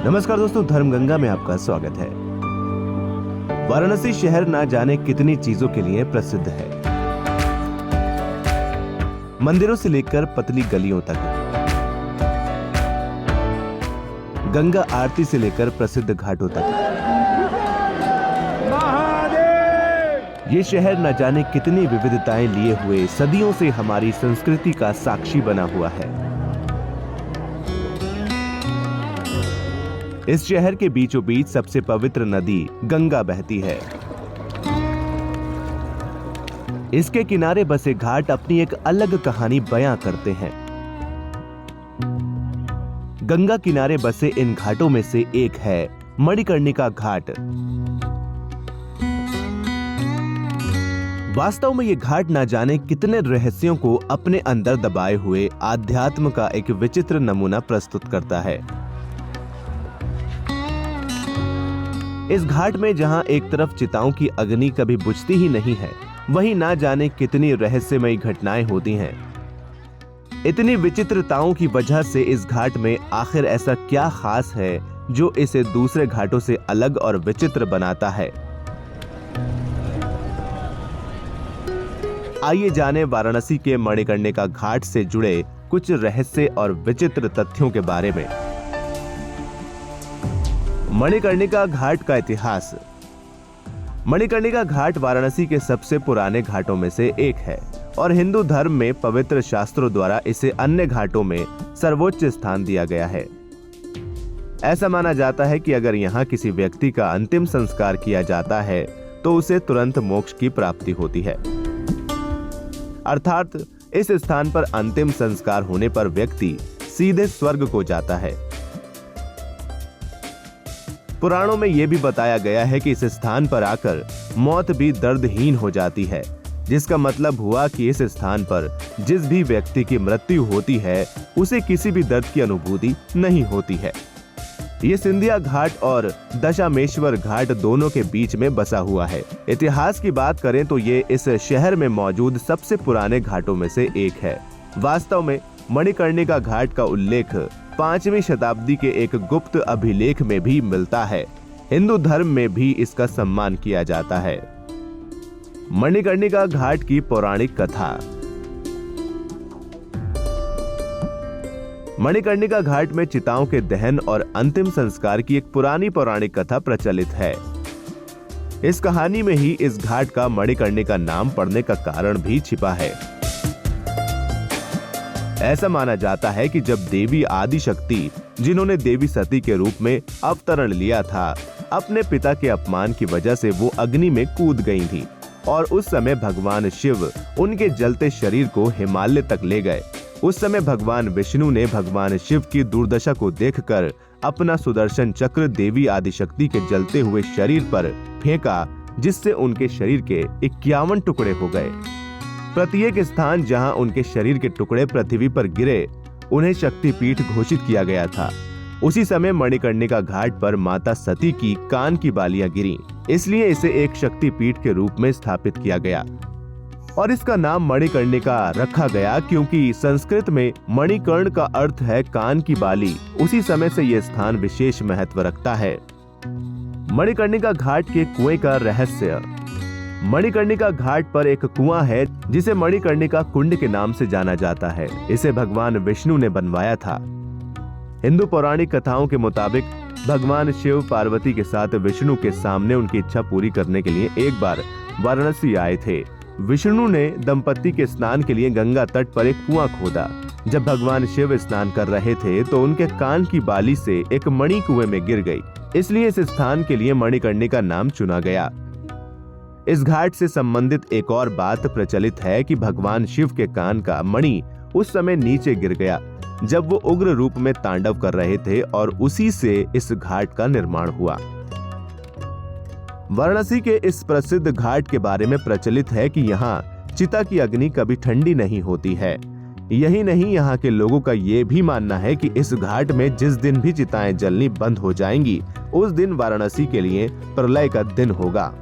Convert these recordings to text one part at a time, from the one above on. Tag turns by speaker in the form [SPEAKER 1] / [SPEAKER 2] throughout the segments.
[SPEAKER 1] नमस्कार दोस्तों, धर्मगंगा में आपका स्वागत है। वाराणसी शहर ना जाने कितनी चीजों के लिए प्रसिद्ध है। मंदिरों से लेकर पतली गलियों तक, गंगा आरती से लेकर प्रसिद्ध घाटों तक, ये शहर न जाने कितनी विविधताएं लिए हुए सदियों से हमारी संस्कृति का साक्षी बना हुआ है। इस शहर के बीचों बीच सबसे पवित्र नदी गंगा बहती है। इसके किनारे बसे घाट अपनी एक अलग कहानी बयां करते हैं। गंगा किनारे बसे इन घाटों में से एक है मणिकर्णिका घाट। वास्तव में ये घाट ना जाने कितने रहस्यों को अपने अंदर दबाए हुए आध्यात्म का एक विचित्र नमूना प्रस्तुत करता है। इस घाट में जहां एक तरफ चिताओं की अग्नि कभी बुझती ही नहीं है, वहीं ना जाने कितनी रहस्यमयी घटनाएं होती हैं। इतनी विचित्रताओं की वजह से इस घाट में आखिर ऐसा क्या खास है जो इसे दूसरे घाटों से अलग और विचित्र बनाता है। आइए जाने वाराणसी के मणिकर्णिका घाट से जुड़े कुछ रहस्य और विचित्र तथ्यों के बारे में। मणिकर्णिका घाट का इतिहास। मणिकर्णिका घाट वाराणसी के सबसे पुराने घाटों में से एक है और हिंदू धर्म में पवित्र शास्त्रों द्वारा इसे अन्य घाटों में सर्वोच्च स्थान दिया गया है। ऐसा माना जाता है कि अगर यहाँ किसी व्यक्ति का अंतिम संस्कार किया जाता है तो उसे तुरंत मोक्ष की प्राप्ति होती है। अर्थात इस स्थान पर अंतिम संस्कार होने पर व्यक्ति सीधे स्वर्ग को जाता है। पुराणों में यह भी बताया गया है कि इस स्थान पर आकर मौत भी दर्दहीन हो जाती है, जिसका मतलब हुआ कि इस स्थान पर जिस भी व्यक्ति की मृत्यु होती है उसे किसी भी दर्द की अनुभूति नहीं होती है। ये सिंधिया घाट और दशामेश्वर घाट दोनों के बीच में बसा हुआ है। इतिहास की बात करें तो ये इस शहर में मौजूद सबसे पुराने घाटों में से एक है। वास्तव में मणिकर्णिका घाट का उल्लेख 5वीं शताब्दी के एक गुप्त अभिलेख में भी मिलता है। हिंदू धर्म में भी इसका सम्मान किया जाता है। मणिकर्णिका घाट की पौराणिक कथा। मणिकर्णिका घाट में चिताओं के दहन और अंतिम संस्कार की एक पुरानी पौराणिक कथा प्रचलित है। इस कहानी में ही इस घाट का मणिकर्णिका नाम पड़ने का कारण भी छिपा है। ऐसा माना जाता है कि जब देवी आदि शक्ति, जिन्होंने देवी सती के रूप में अवतरण लिया था, अपने पिता के अपमान की वजह से वो अग्नि में कूद गई थी और उस समय भगवान शिव उनके जलते शरीर को हिमालय तक ले गए। उस समय भगवान विष्णु ने भगवान शिव की दुर्दशा को देखकर अपना सुदर्शन चक्र देवी आदिशक्ति के जलते हुए शरीर पर फेंका, जिससे उनके शरीर के 51 टुकड़े हो गए। प्रत्येक स्थान जहां उनके शरीर के टुकड़े पृथ्वी पर गिरे, उन्हें शक्तिपीठ घोषित किया गया था। उसी समय मणिकर्णिका घाट पर माता सती की कान की बालियां गिरी, इसलिए इसे एक शक्तिपीठ के रूप में स्थापित किया गया और इसका नाम मणिकर्णिका रखा गया, क्योंकि संस्कृत में मणिकर्ण का अर्थ है कान की बाली। उसी समय से यह स्थान विशेष महत्व रखता है। मणिकर्णिका घाट के कुएं का रहस्य। मणिकर्णिका घाट पर एक कुआं है जिसे मणिकर्णिका कुंड के नाम से जाना जाता है। इसे भगवान विष्णु ने बनवाया था। हिंदू पौराणिक कथाओं के मुताबिक भगवान शिव पार्वती के साथ विष्णु के सामने उनकी इच्छा पूरी करने के लिए एक बार वाराणसी आए थे। विष्णु ने दंपति के स्नान के लिए गंगा तट पर एक कुआं खोदा। जब भगवान शिव स्नान कर रहे थे तो उनके कान की बाली से एक मणि कुएं में गिर गई, इसलिए इस स्थान के लिए मणिकर्णिका नाम चुना गया। इस घाट से संबंधित एक और बात प्रचलित है कि भगवान शिव के कान का मणि उस समय नीचे गिर गया जब वो उग्र रूप में तांडव कर रहे थे और उसी से इस घाट का निर्माण हुआ। वाराणसी के इस प्रसिद्ध घाट के बारे में प्रचलित है कि यहाँ चिता की अग्नि कभी ठंडी नहीं होती है। यही नहीं, यहाँ के लोगों का ये भी मानना है कि इस घाट में जिस दिन भी चिताएं जलनी बंद हो जाएंगी, उस दिन वाराणसी के लिए प्रलय का दिन होगा।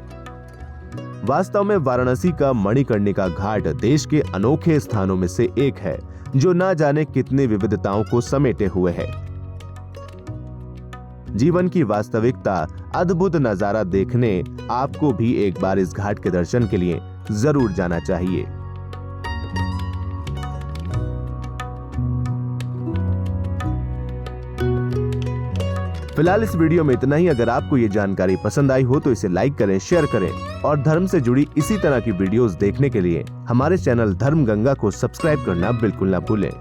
[SPEAKER 1] वास्तव में वाराणसी का मणिकर्णिका घाट देश के अनोखे स्थानों में से एक है, जो ना जाने कितनी विविधताओं को समेटे हुए है। जीवन की वास्तविकता, अद्भुत नजारा देखने आपको भी एक बार इस घाट के दर्शन के लिए जरूर जाना चाहिए। फिलहाल इस वीडियो में इतना ही। अगर आपको ये जानकारी पसंद आई हो तो इसे लाइक करें, शेयर करें और धर्म से जुड़ी इसी तरह की वीडियोस देखने के लिए हमारे चैनल धर्म गंगा को सब्सक्राइब करना बिल्कुल ना भूलें।